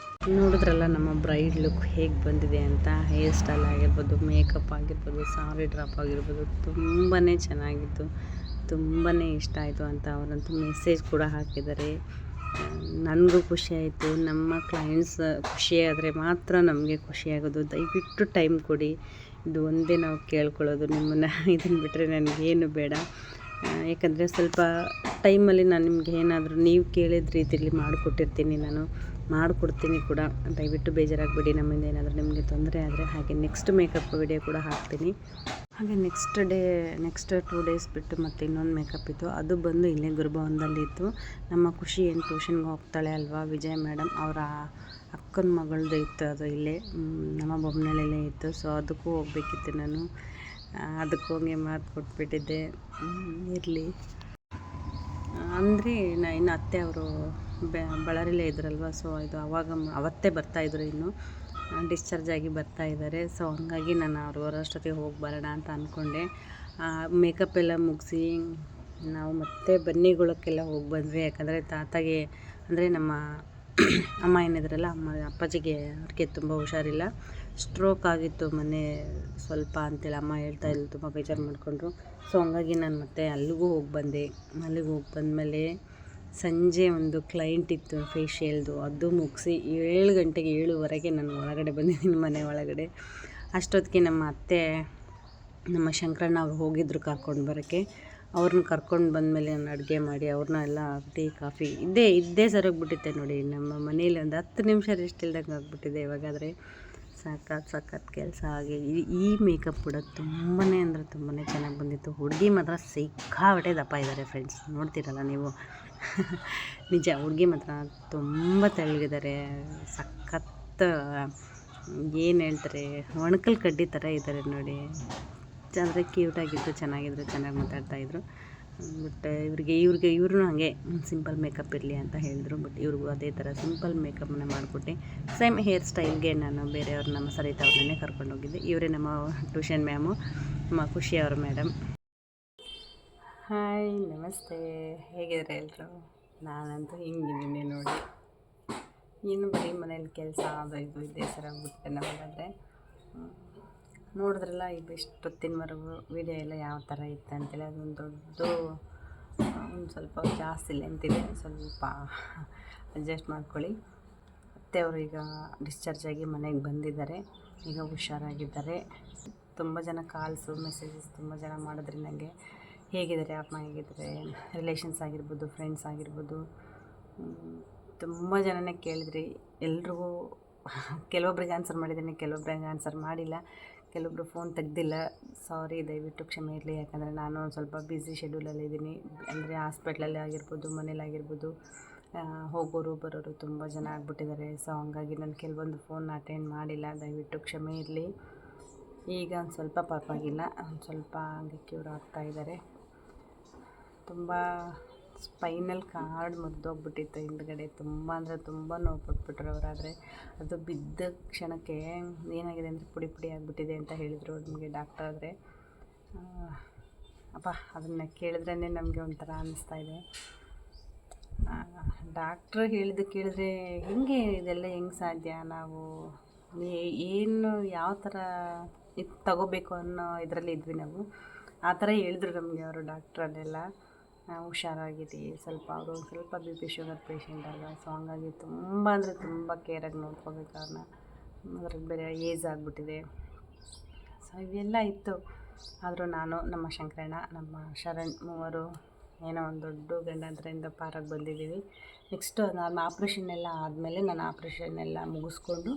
ನೋಡಿದ್ರಲ್ಲ ನಮ್ಮ ಬ್ರೈಡ್ ಲುಕ್ ಹೇಗೆ ಬಂದಿದೆ ಅಂತ. ಹೇರ್ ಸ್ಟೈಲ್ ಆಗಿರ್ಬೋದು, ಮೇಕಪ್ ಆಗಿರ್ಬೋದು, ಸಾರಿ ಡ್ರಾಪ್ ಆಗಿರ್ಬೋದು, ತುಂಬಾ ಚೆನ್ನಾಗಿತ್ತು. ತುಂಬಾ ಇಷ್ಟ ಆಯಿತು ಅಂತ ಅವರಂತೂ ಮೆಸೇಜ್ ಕೂಡ ಹಾಕಿದ್ದಾರೆ. ನನಗೂ ಖುಷಿಯಾಯಿತು. ನಮ್ಮ ಕ್ಲೈಂಟ್ಸ್ ಖುಷಿಯಾದರೆ ಮಾತ್ರ ನಮಗೆ ಖುಷಿಯಾಗೋದು. ದಯವಿಟ್ಟು ಟೈಮ್ ಕೊಡಿ, ಇದು ಒಂದೇ ನಾವು ಕೇಳ್ಕೊಳ್ಳೋದು ನಿಮ್ಮನ್ನು. ಇದನ್ನು ಬಿಟ್ಟರೆ ನನಗೇನು ಬೇಡ. ಯಾಕಂದರೆ ಸ್ವಲ್ಪ ಟೈಮಲ್ಲಿ ನಾನು ನಿಮ್ಗೆ ಏನಾದರೂ ನೀವು ಕೇಳಿದ ರೀತಿಯಲ್ಲಿ ಮಾಡಿಕೊಟ್ಟಿರ್ತೀನಿ, ನಾನು ಮಾಡಿಕೊಡ್ತೀನಿ ಕೂಡ. ದಯವಿಟ್ಟು ಬೇಜಾರಾಗಬೇಡಿ ನಮ್ಮಿಂದ ಏನಾದರೂ ನಿಮಗೆ ತೊಂದರೆ ಆದರೆ. ಹಾಗೆ ನೆಕ್ಸ್ಟ್ ಮೇಕಪ್ ವಿಡಿಯೋ ಕೂಡ ಹಾಕ್ತೀನಿ. ಹಾಗೆ ನೆಕ್ಸ್ಟ್ 2 ಡೇಸ್ ಬಿಟ್ಟು ಮತ್ತೆ ಇನ್ನೊಂದು ಮೇಕಪ್ ಇತ್ತು. ಅದು ಬಂದು ಇಲ್ಲೇ ಗುರುಭವನದಲ್ಲಿತ್ತು. ನಮ್ಮ ಖುಷಿ ಏನು ಟ್ಯೂಷನ್ಗೆ ಹೋಗ್ತಾಳೆ ಅಲ್ವಾ, ವಿಜಯ ಮೇಡಮ್ ಅವರ ಅಕ್ಕನ ಮಗಳದ್ದು ಇತ್ತು. ಅದು ಇಲ್ಲೇ ನಮ್ಮ ಬೊಮ್ಮನಹಳ್ಳಿಯಲ್ಲೇ ಇತ್ತು. ಸೊ ಅದಕ್ಕೂ ಹೋಗಬೇಕಿತ್ತು ನಾನು. ಅದಕ್ಕೆ ಹೋಗಿ ಮಾತು ಕೊಟ್ಬಿಟ್ಟಿದ್ದೆ. ಇರಲಿ ಅಂದರೆ ಇನ್ನು ಅತ್ತೆ ಅವರು ಬಳ್ಳಾರಿಲೇ ಇದ್ರಲ್ವ. ಸೊ ಇದು ಅವತ್ತೇ ಬರ್ತಾಯಿದ್ರು, ಇನ್ನು ಡಿಸ್ಚಾರ್ಜ್ ಆಗಿ ಬರ್ತಾ ಇದ್ದಾರೆ. ಸೊ ಹಂಗಾಗಿ ನಾನು ಅವ್ರು ಬರೋಷ್ಟೊತ್ತಿಗೆ ಹೋಗಿ ಬರೋಣ ಅಂತ ಅಂದ್ಕೊಂಡೆ. ಮೇಕಪ್ ಎಲ್ಲ ಮುಗಿಸಿ ನಾವು ಮತ್ತೆ ಬನ್ನಿಗುಳಕ್ಕೆಲ್ಲ ಹೋಗಿ ಬಂದ್ವಿ. ಯಾಕಂದರೆ ತಾತಗೆ ಅಂದರೆ ನಮ್ಮ ಅಮ್ಮ ಏನಿದ್ರಲ್ಲ, ಅಪ್ಪಾಜಿಗೆ ಅವ್ರಿಗೆ ತುಂಬ ಹುಷಾರಿಲ್ಲ, ಸ್ಟ್ರೋಕ್ ಆಗಿತ್ತು ಮೊನ್ನೆ ಸ್ವಲ್ಪ ಅಂತೇಳಿ ಅಮ್ಮ ಹೇಳ್ತಾಯಿದ್ರು. ತುಂಬ ಬೇಜಾರು ಮಾಡಿಕೊಂಡ್ರು. ಸೊ ಹಂಗಾಗಿ ನಾನು ಮತ್ತೆ ಅಲ್ಲಿಗೂ ಹೋಗಿ ಬಂದೆ. ಅಲ್ಲಿಗೆ ಹೋಗಿ ಬಂದಮೇಲೆ ಸಂಜೆ ಒಂದು ಕ್ಲೈಂಟ್ ಇತ್ತು ಫೇಶಿಯಲ್ದು, ಅದು ಮುಗಿಸಿ 7 ಗಂಟೆಗೆ 7:15 ನಾನು ಒಳಗಡೆ ಬಂದಿದ್ದೀನಿ, ಮನೆ ಒಳಗಡೆ. ಅಷ್ಟೊತ್ತಿಗೆ ನಮ್ಮ ಅತ್ತೆ ನಮ್ಮ ಶಂಕರಣ್ಣ ಅವ್ರು ಹೋಗಿದ್ದರು ಕರ್ಕೊಂಡು ಬರೋಕ್ಕೆ. ಅವ್ರನ್ನ ಕರ್ಕೊಂಡು ಬಂದಮೇಲೆ ನಾನು ಅಡುಗೆ ಮಾಡಿ ಅವ್ರನ್ನ ಎಲ್ಲ ಟೀ ಕಾಫಿ ಇದ್ದೇ ಸರೋಗ್ಬಿಟ್ಟಿತ್ತೆ ನೋಡಿ. ನಮ್ಮ ಮನೇಲಿ ಒಂದು 10 ನಿಮಿಷ ರೆಸ್ಟ್ ಇಲ್ದಂಗೆ ಆಗಿಬಿಟ್ಟಿದೆ ಇವಾಗಾದರೆ. ಸಖತ್ ಕೆಲಸ. ಹಾಗೆ ಈ ಮೇಕಪ್ ಕೂಡ ತುಂಬಾ ಅಂದರೆ ತುಂಬಾ ಚೆನ್ನಾಗಿ ಬಂದಿತ್ತು. ಹುಡುಗಿ ಮಾತ್ರ ಸಿಕ್ಕಾಪಟ್ಟೆ ದಪ್ಪ ಇದ್ದಾರೆ ಫ್ರೆಂಡ್ಸ್, ನೋಡ್ತೀರಲ್ಲ ನೀವು. ನಿಜ, ಹುಡುಗಿ ಮಾತ್ರ ತುಂಬ ತೆಳ್ಳಗಿದ್ದಾರೆ. ಸಖತ್ ಏನು ಹೇಳ್ತಾರೆ, ಒಣಕಲ್ ಕಡ್ಡಿ ಥರ ಇದ್ದಾರೆ ನೋಡಿ. ಅಂದರೆ ಕ್ಯೂಟಾಗಿದ್ದು, ಚೆನ್ನಾಗಿದ್ರು, ಚೆನ್ನಾಗಿ ಮಾತಾಡ್ತಾಯಿದ್ರು. ಬಟ್ ಇವ್ರೂ ಹಾಗೆ ಸಿಂಪಲ್ ಮೇಕಪ್ ಇರಲಿ ಅಂತ ಹೇಳಿದ್ರು. ಬಟ್ ಇವ್ರಿಗೂ ಅದೇ ಥರ ಸಿಂಪಲ್ ಮೇಕಪ್ಪನ್ನ ಮಾಡಿಕೊಟ್ಟೆ. ಸೇಮ್ ಹೇರ್ ಸ್ಟೈಲ್ಗೆ ನಾನು ಬೇರೆಯವ್ರು ನಮ್ಮ ಸರಿತಾ ಅವ್ರನ್ನೇ ಕರ್ಕೊಂಡೋಗಿದ್ದೆ. ಇವರೇ ನಮ್ಮ ಟ್ಯೂಷನ್ ಮ್ಯಾಮು, ನಮ್ಮ ಖುಷಿಯವ್ರ ಮೇಡಮ್. ಹಾಯ್, ನಮಸ್ತೆ, ಹೇಗಿದ್ದಾರೆ ಎಲ್ಲರೂ? ನಾನಂತೂ ಹಿಂಗಿದ್ದೀನಿ ನೋಡಿ. ಇನ್ನು ಬರೀ ಮನೇಲಿ ಕೆಲಸ ಅದು ಇದು ಇದೇ ಸರಾಗ್ಬಿಟ್ಟೆ ನಮಗಾದರೆ. ನೋಡಿದ್ರಲ್ಲ ಇದು ಇಷ್ಟೊತ್ತಿನವರೆಗೂ ವೀಡಿಯೋ ಎಲ್ಲ ಯಾವ ಥರ ಇತ್ತು ಅಂತೇಳಿ. ಅದೊಂದು ಒಂದು ಸ್ವಲ್ಪ ಜಾಸ್ತಿ ಲೆಂತಿದೆ, ಸ್ವಲ್ಪ ಅಡ್ಜಸ್ಟ್ ಮಾಡ್ಕೊಳ್ಳಿ. ಮತ್ತು ಅವರು ಈಗ ಡಿಸ್ಚಾರ್ಜ್ ಆಗಿ ಮನೆಗೆ ಬಂದಿದ್ದಾರೆ, ಈಗ ಹುಷಾರಾಗಿದ್ದಾರೆ. ತುಂಬ ಜನ ಕಾಲ್ಸು ಮೆಸೇಜಸ್ ತುಂಬ ಜನ ಮಾಡಿದ್ರಿ ನನಗೆ, ಹೇಗಿದ್ದಾರೆ ಅಮ್ಮ, ಹೇಗಿದ್ದಾರೆ, ರಿಲೇಷನ್ಸ್ ಆಗಿರ್ಬೋದು, ಫ್ರೆಂಡ್ಸ್ ಆಗಿರ್ಬೋದು, ತುಂಬ ಜನನೇ ಕೇಳಿದ್ರಿ. ಎಲ್ರಿಗೂ ಕೆಲವೊಬ್ರಿಗೆ ಆನ್ಸರ್ ಮಾಡಿದ್ದೀನಿ, ಕೆಲವೊಬ್ರಿಗೆ ಆನ್ಸರ್ ಮಾಡಿಲ್ಲ, ಕೆಲವೊಬ್ಬರು ಫೋನ್ ತೆಗ್ದಿಲ್ಲ. ಸಾರಿ, ದಯವಿಟ್ಟು ಕ್ಷಮೆ ಇರಲಿ. ಯಾಕಂದರೆ ನಾನು ಸ್ವಲ್ಪ ಬ್ಯುಸಿ ಶೆಡ್ಯೂಲಲ್ಲಿದ್ದೀನಿ. ಅಂದರೆ ಹಾಸ್ಪಿಟ್ಲಲ್ಲಿ ಆಗಿರ್ಬೋದು, ಮನೇಲಾಗಿರ್ಬೋದು, ಹೋಗೋರು ಬರೋರು ತುಂಬ ಜನ ಆಗಿಬಿಟ್ಟಿದ್ದಾರೆ. ಸೊ ಹಂಗಾಗಿ ನಾನು ಕೆಲವೊಂದು ಫೋನ್ ಅಟೆಂಡ್ ಮಾಡಿಲ್ಲ, ದಯವಿಟ್ಟು ಕ್ಷಮೆ ಇರಲಿ. ಈಗ ಒಂದು ಸ್ವಲ್ಪ ಪರವಾಗಿಲ್ಲ, ಒಂದು ಸ್ವಲ್ಪ ಹಂಗೆ ಕ್ಯೂರ್ ಆಗ್ತಾಯಿದ್ದಾರೆ. ತುಂಬ ಸ್ಪೈನಲ್ ಕಾರ್ಡ್ ಮುರಿದೋಗ್ಬಿಟ್ಟಿತ್ತು ಹಿಂದ್ಗಡೆ. ತುಂಬ ಅಂದರೆ ತುಂಬ ನೋವು ಪಟ್ಬಿಟ್ರು ಅವರಾದರೆ. ಅದು ಬಿದ್ದ ಕ್ಷಣಕ್ಕೆ ಏನಾಗಿದೆ ಅಂದರೆ ಪುಡಿ ಆಗಿಬಿಟ್ಟಿದೆ ಅಂತ ಹೇಳಿದರು ನಮಗೆ ಡಾಕ್ಟರ್. ಆದರೆ ಅಪ್ಪ, ಅದನ್ನು ಕೇಳಿದ್ರೇ ನಮಗೆ ಒಂಥರ ಅನ್ನಿಸ್ತಾ ಇದೆ. ಡಾಕ್ಟ್ರು ಹೇಳಿದ್ದು ಕೇಳಿದ್ರೆ ಹೆಂಗೆ ಇದೆಲ್ಲ ಹೆಂಗೆ ಸಾಧ್ಯ, ನಾವು ಏನು ಯಾವ ಥರ ಇದು ತಗೋಬೇಕು ಅನ್ನೋ ಇದರಲ್ಲಿ ಇದ್ವಿ ನಾವು. ಆ ಥರ ಹೇಳಿದ್ರು ನಮಗೆ ಅವರು ಡಾಕ್ಟ್ರಲ್ಲೆಲ್ಲ. ಹುಷಾರಾಗಿರಿ ಸ್ವಲ್ಪ. ಅವರು ಸ್ವಲ್ಪ BP ಶುಗರ್ ಪೇಷಂಟ್ ಅಲ್ವಾ. ಸೊ ಹಂಗಾಗಿ ತುಂಬ ಅಂದರೆ ತುಂಬ ಕೇರಾಗಿ ನೋಡ್ಕೋಬೇಕು ಅವ್ರನ್ನ. ಅದ್ರಲ್ಲಿ ಬೇರೆ ಏಜ್ ಆಗಿಬಿಟ್ಟಿದೆ. ಸೊ ಇವೆಲ್ಲ ಇತ್ತು. ಆದರೂ ನಾನು, ನಮ್ಮ ಶಂಕರಣ್ಣ, ನಮ್ಮ ಶರಣ್ ಮೂವರು ಏನೋ ಒಂದು ದೊಡ್ಡ ಗಂಡಾಂತರದಿಂದ ಪಾರಾಗಿ ಬಂದಿದ್ದೀವಿ. ನೆಕ್ಸ್ಟು ನಾನು ಆಪ್ರೇಷನ್ ಎಲ್ಲ ಆದಮೇಲೆ, ನಾನು ಆಪ್ರೇಷನ್ ಎಲ್ಲ ಮುಗಿಸ್ಕೊಂಡು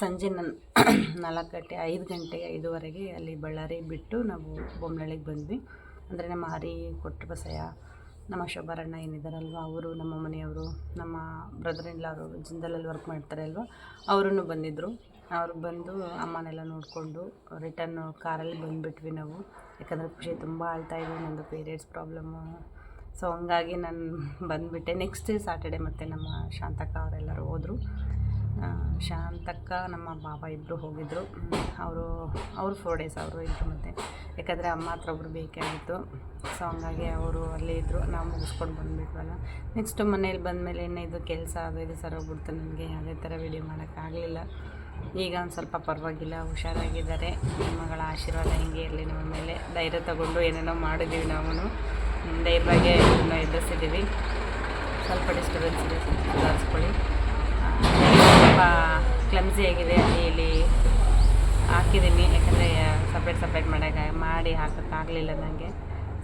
ಸಂಜೆ ನಾನು 4 ಗಂಟೆ 5 ಗಂಟೆಗೆ 5:15 ಅಲ್ಲಿ ಬಳ್ಳಾರಿ ಬಿಟ್ಟು ನಾವು ಬೊಮ್ಮನಹಳ್ಳಿಗೆ ಬಂದ್ವಿ. ಅಂದರೆ ನಮ್ಮ ಹರಿ ಕೊಟ್ರಬಸಯ್ಯ, ನಮ್ಮ ಶೋಭಾರಣ್ಣ ಏನಿದ್ದಾರಲ್ವ ಅವರು, ನಮ್ಮ ಮನೆಯವರು, ನಮ್ಮ ಬ್ರದರ್ ಇನ್ ಲಾ ಅವರು ಜಿಂದಾಲಲ್ಲಿ ವರ್ಕ್ ಮಾಡ್ತಾರೆ ಅಲ್ವ, ಅವರೂ ಬಂದಿದ್ದರು. ಅವ್ರು ಬಂದು ಅಮ್ಮನೆಲ್ಲ ನೋಡಿಕೊಂಡು ರಿಟರ್ನು ಕಾರಲ್ಲಿ ಬಂದುಬಿಟ್ವಿ ನಾವು. ಯಾಕಂದರೆ ಖುಷಿ ತುಂಬ ಅಳ್ತಾಯಿದ್ವಿ, ನನ್ನದು ಪೀರಿಯಡ್ಸ್ ಪ್ರಾಬ್ಲಮ್ಮು. ಸೊ ಹಂಗಾಗಿ ನಾನು ಬಂದುಬಿಟ್ಟೆ. ನೆಕ್ಸ್ಟ್ ಸ್ಯಾಟರ್ಡೆ ಮತ್ತು ನಮ್ಮ ಶಾಂತಕ್ಕ ಅವರೆಲ್ಲರೂ ಹೋದರು. ಶಾಂತಕ್ಕ ನಮ್ಮ ಬಾಬಾ ಇಬ್ಬರು ಹೋಗಿದ್ದರು. ಅವರು 4 ಡೇಸ್ ಅವರು ಇಬ್ಬರು ಮತ್ತೆ, ಯಾಕಂದರೆ ಅಮ್ಮ ಹತ್ರ ಒಬ್ಬರು ಬೇಕಾಗಿತ್ತು. ಸೊ ಹಂಗಾಗಿ ಅವರು ಅಲ್ಲೇ ಇದ್ದರು. ನಾವು ಮುಗಿಸ್ಕೊಂಡು ಬಂದುಬಿಟ್ವಲ್ಲ. ನೆಕ್ಸ್ಟು ಮನೇಲಿ ಬಂದಮೇಲೆ ಇದು ಕೆಲಸ ಅದು ಇದು ಸರೋಗ್ಬಿಡ್ತು ನನಗೆ. ಯಾವುದೇ ಥರ ವೀಡಿಯೋ ಮಾಡೋಕ್ಕಾಗಲಿಲ್ಲ. ಈಗ ಒಂದು ಸ್ವಲ್ಪ ಪರವಾಗಿಲ್ಲ, ಹುಷಾರಾಗಿದ್ದಾರೆ. ನನ್ನ ಮಗಳ ಆಶೀರ್ವಾದ ಹಿಂಗೆ ಇರಲಿ ನಮ್ಮ ಮೇಲೆ. ಧೈರ್ಯ ತಗೊಂಡು ಏನೇನೋ ಮಾಡಿದ್ದೀವಿ ನಾವು. ಧೈರ್ಯವಾಗಿ ಇನ್ನೂ ಎದುರಿಸಿದ್ದೀವಿ. ಸ್ವಲ್ಪ ಡಿಸ್ಟರ್ಬೆನ್ಸ್ ಇದೆ, ಸುಧಾರಿಸ್ಕೊಳ್ಳಿ. ಸ್ವಲ್ಪ ಕ್ಲಮ್ಸಿ ಆಗಿದೆ, ಅಲ್ಲಿ ಇಲ್ಲಿ ಹಾಕಿದ್ದೀನಿ. ಯಾಕಂದರೆ ಸಪ್ರೇಟ್ ಮಾಡಿ ಹಾಕೋಕ್ಕಾಗಲಿಲ್ಲ ನನಗೆ.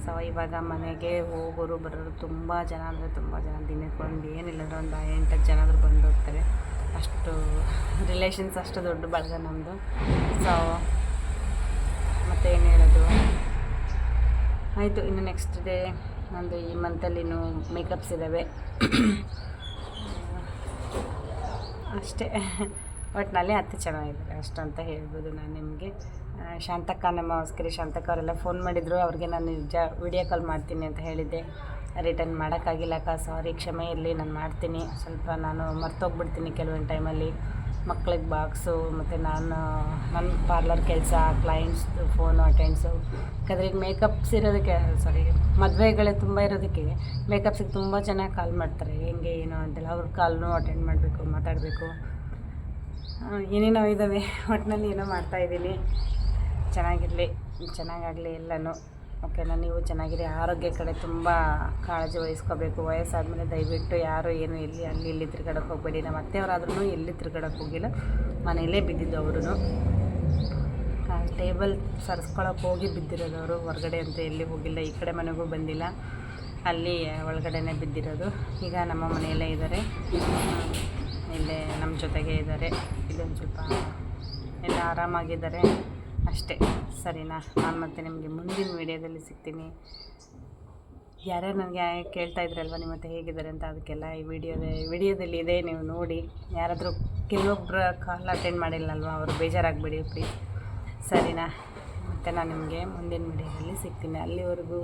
ಸೊ ಇವಾಗ ಮನೆಗೆ ಹೋಗೋರು ಬರೋರು ತುಂಬ ಜನ, ಅಂದರೆ ತುಂಬ ಜನ. ದಿನಕ್ಕೊಂದು ಏನಿಲ್ಲ ಅಂದರೆ ಒಂದು 8-10 ಜನ ಆದರೂ ಬಂದು ಹೋಗ್ತಾರೆ. ಅಷ್ಟು ರಿಲೇಷನ್ಸ್, ಅಷ್ಟು ದೊಡ್ಡ ಬಳಗ ನಮ್ಮದು. ಸೊ ಮತ್ತು ಏನು ಹೇಳೋದು, ಆಯಿತು. ಇನ್ನು ನೆಕ್ಸ್ಟ್ ಡೇ ನಂದು ಈ ಮಂತಲ್ಲಿನೂ ಮೇಕಪ್ಸ್ ಇದ್ದಾವೆ ಅಷ್ಟೇ. ಒಟ್ಟಿನಲ್ಲಿ ಅತ್ತೆ ಚೆನ್ನಾಗಿದ್ದಾರೆ ಅಷ್ಟು ಅಂತ ಹೇಳ್ಬೋದು ನಾನು ನಿಮಗೆ. ಶಾಂತಕ್ಕ, ನಮ್ಮ ಹೊಸ್ಕರಿ ಶಾಂತಕ್ಕ ಅವರೆಲ್ಲ ಫೋನ್ ಮಾಡಿದರು. ಅವ್ರಿಗೆ ನಾನು ನಿಜ ವಿಡಿಯೋ ಕಾಲ್ ಮಾಡ್ತೀನಿ ಅಂತ ಹೇಳಿದ್ದೆ. ರಿಟರ್ನ್ ಮಾಡೋಕ್ಕಾಗಿಲ್ಲ ಅಕ್ಕ, ಸಾರಿ, ಕ್ಷಮೆ ಇರಲಿ, ನಾನು ಮಾಡ್ತೀನಿ. ಸ್ವಲ್ಪ ನಾನು ಮರ್ತೋಗ್ಬಿಡ್ತೀನಿ ಕೆಲವೊಂದು ಟೈಮಲ್ಲಿ. ಮಕ್ಳಿಗೆ ಬಾಕ್ಸು ಮತ್ತು ನಾನು ನನ್ನ ಪಾರ್ಲರ್ ಕೆಲಸ, ಕ್ಲೈಂಟ್ಸ್ದು ಫೋನು ಅಟೆಂಡ್ಸು. ಯಾಕಂದರೆ ಈಗ ಮೇಕಪ್ಸ್ ಇರೋದಕ್ಕೆ, ಮದುವೆಗಳೇ ತುಂಬ ಇರೋದಕ್ಕೆ ಮೇಕಪ್ಸಿಗೆ ತುಂಬ ಚೆನ್ನಾಗಿ ಕಾಲ್ ಮಾಡ್ತಾರೆ. ಹೆಂಗೆ ಏನೋ ಅಂತೆಲ್ಲ ಅವ್ರ ಕಾಲ್ನೂ ಅಟೆಂಡ್ ಮಾಡಬೇಕು, ಮಾತಾಡಬೇಕು, ಏನೇನೋ ಇದ್ದಾವೆ. ಒಟ್ಟಿನಲ್ಲಿ ಏನೋ ಮಾಡ್ತಾಯಿದ್ದೀನಿ. ಚೆನ್ನಾಗಿರಲಿ, ಚೆನ್ನಾಗಾಗಲಿ ಎಲ್ಲನೂ. ಓಕೆನಾ? ನೀವು ಚೆನ್ನಾಗಿರಿ. ಆರೋಗ್ಯ ಕಡೆ ತುಂಬ ಕಾಳಜಿ ವಹಿಸ್ಕೋಬೇಕು. ವಯಸ್ಸಾದಮೇಲೆ ದಯವಿಟ್ಟು ಯಾರು ಏನು ಅಲ್ಲಿ ಇಲ್ಲಿ ತಿರ್ಗಾಡೋಕ್ಕೆ ಹೋಗಬೇಡಿ. ನಮ್ಮ ಅತ್ತೆಯವರಾದ್ರೂ ಎಲ್ಲಿ ತಿರ್ಗಾಡೋಕ್ಕೆ ಹೋಗಿಲ್ಲ, ಮನೆಯಲ್ಲೇ ಬಿದ್ದಿದ್ದು ಅವರು. ಟೇಬಲ್ ಸರಿಸ್ಕೊಳಕ್ಕೆ ಹೋಗಿ ಬಿದ್ದಿರೋದು ಅವರು. ಹೊರಗಡೆ ಅಂತ ಎಲ್ಲಿ ಹೋಗಿಲ್ಲ, ಈ ಕಡೆ ಮನೆಗೂ ಬಂದಿಲ್ಲ, ಅಲ್ಲಿ ಒಳಗಡೆನೇ ಬಿದ್ದಿರೋದು. ಈಗ ನಮ್ಮ ಮನೆಯಲ್ಲೇ ಇದ್ದಾರೆ, ಇಲ್ಲೇ ನಮ್ಮ ಜೊತೆಗೆ ಇದ್ದಾರೆ. ಇದೊಂದು ಸ್ವಲ್ಪ ಎಲ್ಲ ಆರಾಮಾಗಿದ್ದಾರೆ ಅಷ್ಟೇ. ಸರಿನಾ? ನಾನು ಮತ್ತೆ ನಿಮಗೆ ಮುಂದಿನ ವೀಡಿಯೋದಲ್ಲಿ ಸಿಗ್ತೀನಿ. ಯಾರ್ಯಾರು ನನಗೆ ಕೇಳ್ತಾ ಇದ್ರಲ್ವ ನಿಮ್ಮ ಮತ್ತೆ ಹೇಗಿದ್ದಾರೆ ಅಂತ, ಅದಕ್ಕೆಲ್ಲ ಈ ವಿಡಿಯೋದಲ್ಲಿ ಇದೆ, ನೀವು ನೋಡಿ. ಯಾರಾದರೂ ಕೆಲವೊಬ್ಬರು ಕಾಲ್ ಅಟೆಂಡ್ ಮಾಡಿಲ್ಲಲ್ವ, ಅವರು ಬೇಜಾರಾಗಬೇಡಿ ಪ್ಲೀಸ್. ಸರಿನಾ? ಮತ್ತು ನಾನು ನಿಮಗೆ ಮುಂದಿನ ವಿಡಿಯೋದಲ್ಲಿ ಸಿಗ್ತೀನಿ. ಅಲ್ಲಿವರೆಗೂ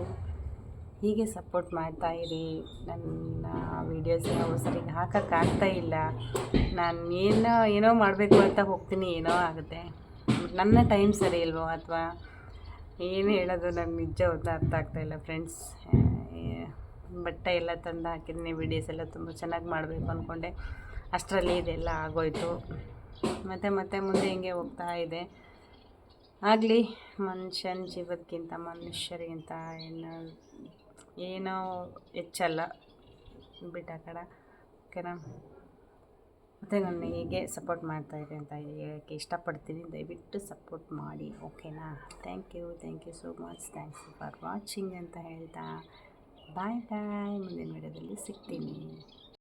ಹೀಗೆ ಸಪೋರ್ಟ್ ಮಾಡ್ತಾಯಿರಿ. ನನ್ನ ವೀಡಿಯೋಸ್ ಯಾವ ಸರಿಗೆ ಹಾಕೋಕ್ಕಾಗ್ತಾಯಿಲ್ಲ. ನಾನು ಏನೋ ಮಾಡಬೇಕು ಅಂತ ಹೋಗ್ತೀನಿ, ಏನೋ ಆಗುತ್ತೆ. ನನ್ನ ಟೈಮ್ ಸರಿ ಇಲ್ವೋ ಅಥವಾ ಏನು ಹೇಳೋದು ನನಗೆ ನಿಜ ಅರ್ಥ ಆಗ್ತಾಯಿಲ್ಲ ಫ್ರೆಂಡ್ಸ್. ಬಟ್ಟೆ ಎಲ್ಲ ತಂದು ಹಾಕಿದ್ದೀನಿ, ವೀಡಿಯೋಸ್ ಎಲ್ಲ ತುಂಬ ಚೆನ್ನಾಗಿ ಮಾಡಬೇಕು ಅಂದ್ಕೊಂಡೆ. ಅಷ್ಟರಲ್ಲಿ ಇದೆಲ್ಲ ಆಗೋಯ್ತು. ಮತ್ತೆ ಮುಂದೆ ಹಿಂಗೆ ಹೋಗ್ತಾ ಇದೆ. ಆಗಲಿ, ಮನುಷ್ಯನ ಜೀವಕ್ಕಿಂತ ಮನುಷ್ಯರಿಗಿಂತ ಏನೋ ಹೆಚ್ಚಲ್ಲ, ಬಿಟ್ಟಾಕಡ. ಓಕೆನಾ? ಮತ್ತು ನನ್ನ ಹೀಗೆ ಸಪೋರ್ಟ್ ಮಾಡ್ತಾಯಿದೆ ಅಂತ ಹೇಳೋಕ್ಕೆ ಇಷ್ಟಪಡ್ತೀನಿ. ದಯವಿಟ್ಟು ಸಪೋರ್ಟ್ ಮಾಡಿ. ಓಕೆನಾ? Thank you so much. Thanks for watching ಅಂತ ಹೇಳ್ತಾ ಬಾಯ್. ಮುಂದಿನ ವಿಡಿಯೋದಲ್ಲಿ ಸಿಗ್ತೀನಿ.